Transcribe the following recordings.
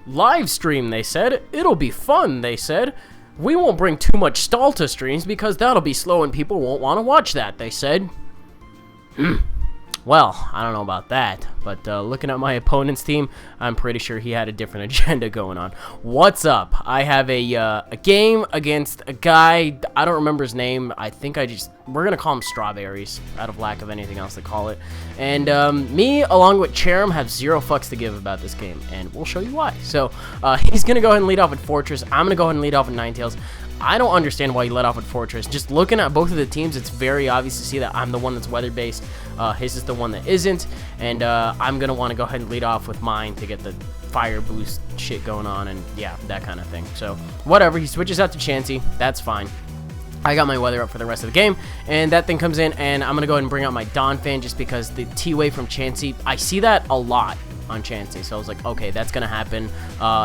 Live stream, they said. It'll be fun, they said. We won't bring too much stall to streams because that'll be slow and people won't want to watch that, they said. Well, I don't know about that, but looking at my opponent's team, I'm pretty sure he had a different agenda going on. What's up? I have a game against a guy, I don't remember his name. I think we're going to call him Strawberries, out of lack of anything else to call it. And me, along with CHERRIM, have zero fucks to give about this game, and we'll show you why. So, he's going to go ahead and lead off with Fortress. I'm going to go ahead and lead off with Ninetales. I don't understand why he led off with Fortress. Just looking at both of the teams, it's very obvious to see that I'm the one that's weather-based. His is the one that isn't. And I'm going to want to go ahead and lead off with mine to get the fire boost shit going on and, yeah, that kind of thing. So, whatever. He switches out to Chansey. That's fine. I got my weather up for the rest of the game, and that thing comes in, and I'm going to go ahead and bring out my Dawn Fan just because the T-Wave from Chansey, I see that a lot on Chansey, so I was like, okay, that's going to happen.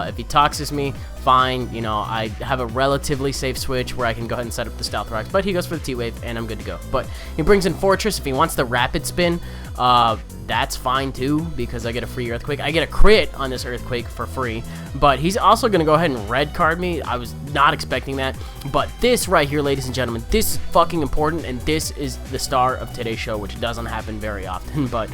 If he toxes me, fine, you know, I have a relatively safe switch where I can go ahead and set up the Stealth Rocks, but he goes for the T-Wave, and I'm good to go. But he brings in Fortress. If he wants the Rapid Spin, that's fine too, because I get a free Earthquake. I get a crit on this Earthquake for free, but he's also going to go ahead and red card me. I was not expecting that, but this right here, ladies and gentlemen, this is fucking important, and this is the star of today's show, which doesn't happen very often, but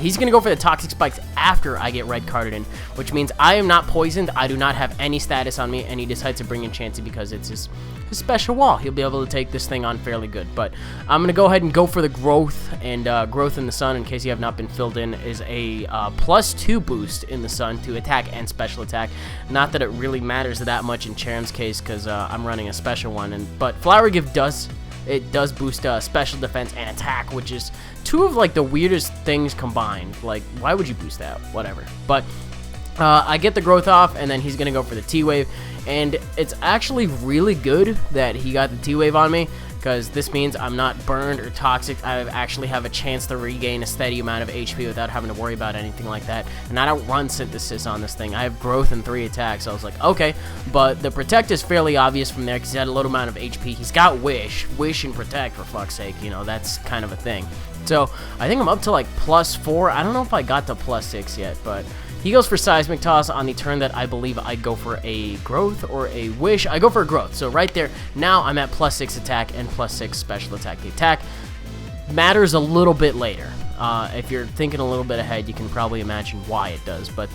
he's going to go for the Toxic Spikes after I get red carded in, which means I am not poisoned, I do not have any status on me, and he decides to bring in Chansey because it's his special wall. He'll be able to take this thing on fairly good, but I'm going to go ahead and go for the Growth, and Growth in the Sun, in case you have not been filled in, is a +2 boost in the Sun to attack and special attack. Not that it really matters that much in CHERRIM's case, because I'm running a special one, but Flower Gift does boost special defense and attack, which is two of like the weirdest things combined. Like, why would you boost that? Whatever. But I get the Growth off, and then he's going to go for the T-Wave, and it's actually really good that he got the T-Wave on me, because this means I'm not burned or toxic. I actually have a chance to regain a steady amount of HP without having to worry about anything like that, and I don't run Synthesis on this thing. I have Growth and 3 attacks, so I was like, okay, but the Protect is fairly obvious from there, because he had a little amount of HP. He's got Wish and Protect, for fuck's sake, you know, that's kind of a thing. So, I think I'm up to like +4. I don't know if I got to +6 yet, but he goes for Seismic Toss on the turn that I believe I go for a Growth or a Wish. I go for a Growth. So right there, now I'm at +6 attack and +6 special attack. The attack matters a little bit later. If you're thinking a little bit ahead, you can probably imagine why it does. But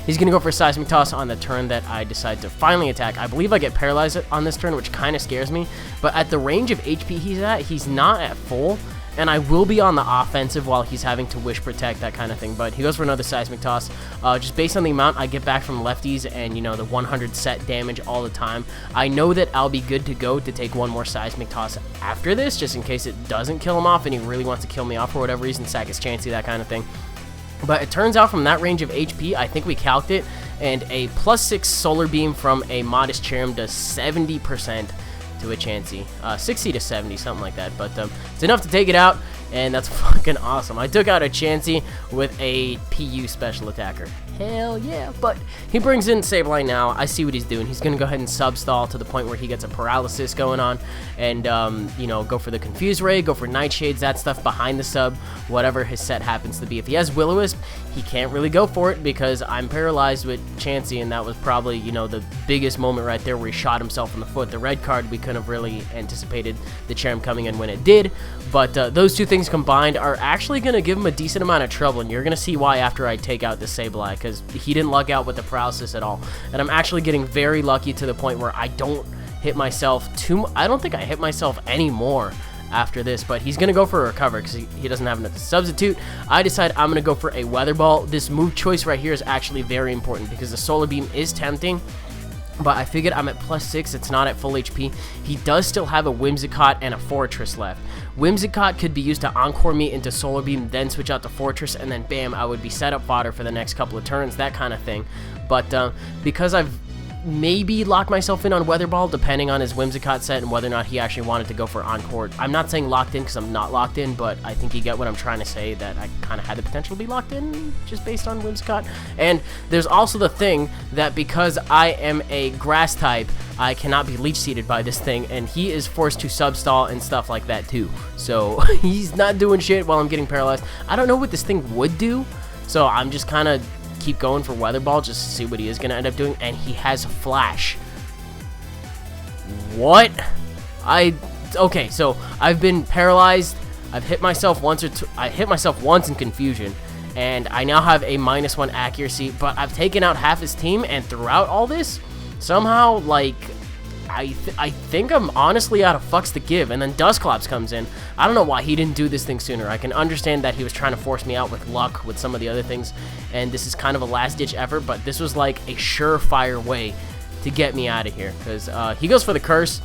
he's going to go for Seismic Toss on the turn that I decide to finally attack. I believe I get paralyzed on this turn, which kind of scares me. But at the range of HP he's at, he's not at full. And I will be on the offensive while he's having to Wish Protect, that kind of thing. But he goes for another Seismic Toss. Just based on the amount I get back from lefties and, you know, the 100 set damage all the time, I know that I'll be good to go to take one more Seismic Toss after this, just in case it doesn't kill him off and he really wants to kill me off for whatever reason, sack his Chansey, that kind of thing. But it turns out from that range of HP, I think we calced it, and a +6 Solar Beam from a modest CHERRIM does 70% to a Chansey, 60 to 70, something like that, but it's enough to take it out, and that's fucking awesome. I took out a Chansey with a PU special attacker. Hell yeah. But he brings in Sableye now. I see what he's doing. He's going to go ahead and sub-stall to the point where he gets a paralysis going on and, you know, go for the Confuse Ray, go for Nightshades, that stuff behind the sub, whatever his set happens to be. If he has Will-O-Wisp, he can't really go for it because I'm paralyzed with Chansey, and that was probably, you know, the biggest moment right there where he shot himself in the foot. The red card, we couldn't have really anticipated the CHERRIM coming in when it did, but those two things combined are actually going to give him a decent amount of trouble, and you're going to see why after I take out the Sableye, because he didn't luck out with the paralysis at all, and I'm actually getting very lucky to the point where I don't hit myself I don't think I hit myself anymore after this, but he's going to go for a Recover because he doesn't have enough to substitute. I decide I'm going to go for a Weather Ball. This move choice right here is actually very important because the Solar Beam is tempting, but I figured I'm at +6, it's not at full HP. He does still have a Whimsicott and a Fortress left. Whimsicott could be used to Encore me into Solar Beam, then switch out to Fortress, and then bam, I would be set up fodder for the next couple of turns, that kind of thing. But because I've maybe lock myself in on Weather Ball, depending on his Whimsicott set and whether or not he actually wanted to go for Encore. I'm not saying locked in because I'm not locked in, but I think you get what I'm trying to say, that I kind of had the potential to be locked in just based on Whimsicott. And there's also the thing that because I am a Grass type, I cannot be Leech Seeded by this thing, and he is forced to substall and stuff like that too. So he's not doing shit while I'm getting paralyzed. I don't know what this thing would do, so I'm just kind of keep going for Weather Ball just to see what he is going to end up doing, and he has Flash. What? Okay, so I've been paralyzed. I've hit myself once or two. I hit myself once in confusion, and I now have a -1 accuracy, but I've taken out half his team, and throughout all this, somehow, like, I think I'm honestly out of fucks to give, and then Dusclops comes in. I don't know why he didn't do this thing sooner. I can understand that he was trying to force me out with luck with some of the other things, and this is kind of a last-ditch effort, but this was like a surefire way to get me out of here, because he goes for the curse.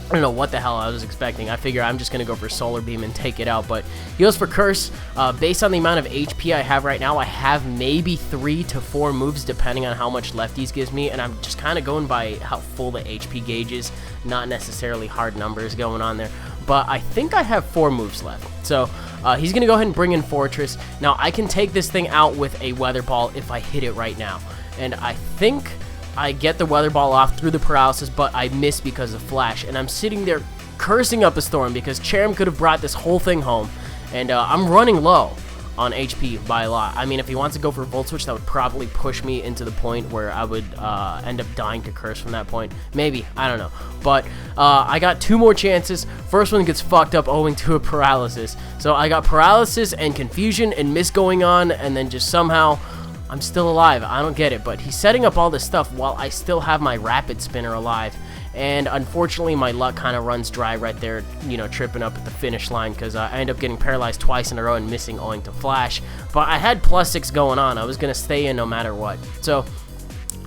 I don't know what the hell I was expecting. I figure I'm just going to go for Solar Beam and take it out, but he goes for Curse. Based on the amount of HP I have right now, I have maybe 3 to 4 moves depending on how much Lefties gives me, and I'm just kind of going by how full the HP gauge is, not necessarily hard numbers going on there. But I think I have 4 moves left. So he's going to go ahead and bring in Fortress. Now, I can take this thing out with a Weather Ball if I hit it right now, and I think I get the Weather Ball off through the paralysis, but I miss because of Flash, and I'm sitting there cursing up a storm because CHERRIM could have brought this whole thing home, and I'm running low on HP by a lot. I mean, if he wants to go for Volt Switch, that would probably push me into the point where I would end up dying to Curse from that point. Maybe, I don't know. But I got 2 more chances. First one gets fucked up owing to a paralysis. So I got paralysis and confusion and miss going on, and then just somehow I'm still alive. I don't get it, but he's setting up all this stuff while I still have my Rapid Spinner alive. And unfortunately, my luck kind of runs dry right there, you know, tripping up at the finish line because I end up getting paralyzed twice in a row and missing owing to Flash. But I had +6 going on. I was going to stay in no matter what. So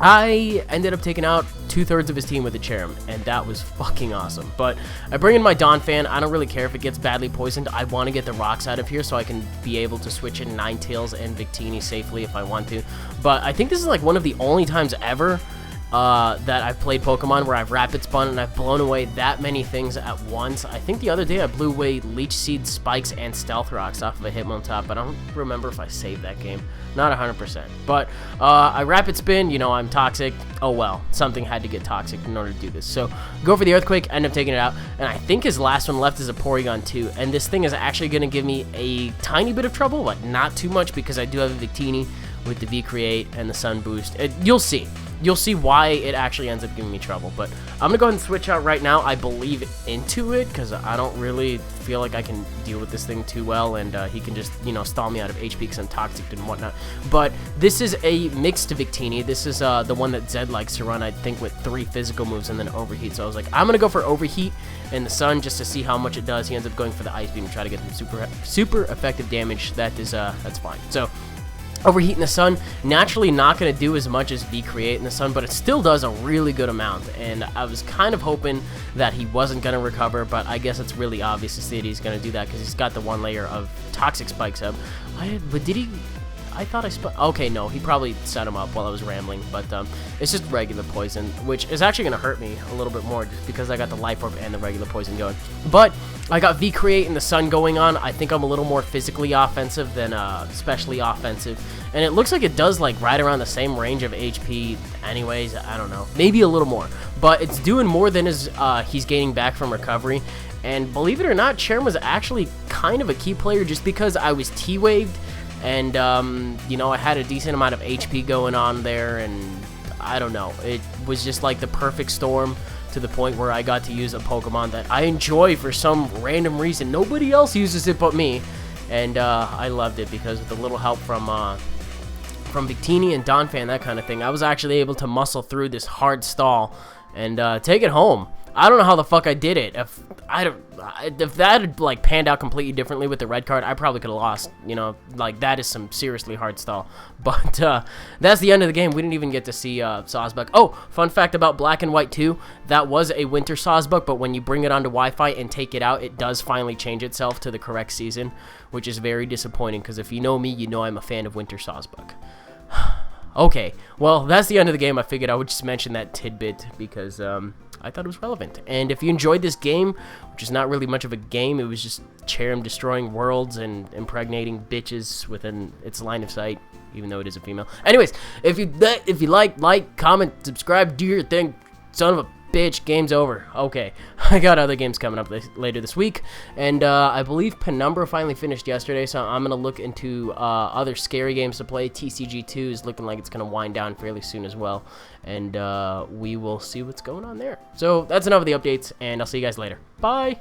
I ended up taking out 2/3 of his team with the CHERRIM, and that was fucking awesome. But I bring in my Donphan. I don't really care if it gets badly poisoned. I want to get the rocks out of here so I can be able to switch in Ninetales and Victini safely if I want to. But I think this is like one of the only times ever that I've played Pokemon where I've Rapid Spun and I've blown away that many things at once. I think the other day I blew away Leech Seed, Spikes, and Stealth Rocks off of a Hitmontop, but I don't remember if I saved that game. Not 100%. But I Rapid Spin, you know, I'm Toxic. Oh well, something had to get Toxic in order to do this. So go for the Earthquake, end up taking it out, and I think his last one left is a Porygon 2, and this thing is actually going to give me a tiny bit of trouble, but not too much because I do have a Victini with the V-Create and the Sun Boost. You'll see. You'll see why it actually ends up giving me trouble, but I'm going to go ahead and switch out right now. I believe into it because I don't really feel like I can deal with this thing too well, and he can just, you know, stall me out of HP because I'm Toxic and whatnot. But this is a mixed Victini. This is the one that Zed likes to run, I think, with 3 physical moves and then Overheat. So I was like, I'm going to go for Overheat in the Sun just to see how much it does. He ends up going for the Ice Beam to try to get some super effective damage. That's fine. So Overheat in the Sun, naturally not going to do as much as V-Create in the Sun, but it still does a really good amount, and I was kind of hoping that he wasn't going to recover, but I guess it's really obvious to see that he's going to do that because he's got the 1 layer of Toxic Spikes up. But did he? I thought okay, no, he probably set him up while I was rambling, but it's just regular poison, which is actually going to hurt me a little bit more just because I got the Life Orb and the regular poison going. But I got V-Create in the Sun going on. I think I'm a little more physically offensive than specially offensive, and it looks like it does like right around the same range of HP anyways. I don't know, maybe a little more, but it's doing more than he's gaining back from recovery. And believe it or not, CHERRIM was actually kind of a key player just because I was T-Waved, and you know, I had a decent amount of HP going on there, and I don't know, it was just like the perfect storm to the point where I got to use a Pokemon that I enjoy for some random reason. Nobody else uses it but me, and I loved it because with a little help from Victini and Donphan, that kind of thing, I was actually able to muscle through this hard stall and take it home. I don't know how the fuck I did it. If that had like panned out completely differently with the red card, I probably could have lost. You know, like that is some seriously hard stall. But that's the end of the game. We didn't even get to see Sawsbuck. Oh, fun fact about Black and White 2, that was a winter Sawsbuck, but when you bring it onto Wi-Fi and take it out, it does finally change itself to the correct season, which is very disappointing because if you know me, you know I'm a fan of winter Sawsbuck. Okay, well, that's the end of the game. I figured I would just mention that tidbit because I thought it was relevant. And if you enjoyed this game, which is not really much of a game, it was just CHERRIM destroying worlds and impregnating bitches within its line of sight, even though it is a female. Anyways, if you like, comment, subscribe, do your thing. Son of a bitch, game's over. Okay. I got other games coming up later this week, and I believe Penumbra finally finished yesterday, so I'm going to look into other scary games to play. TCG2 is looking like it's going to wind down fairly soon as well, and we will see what's going on there. So that's enough of the updates, and I'll see you guys later. Bye!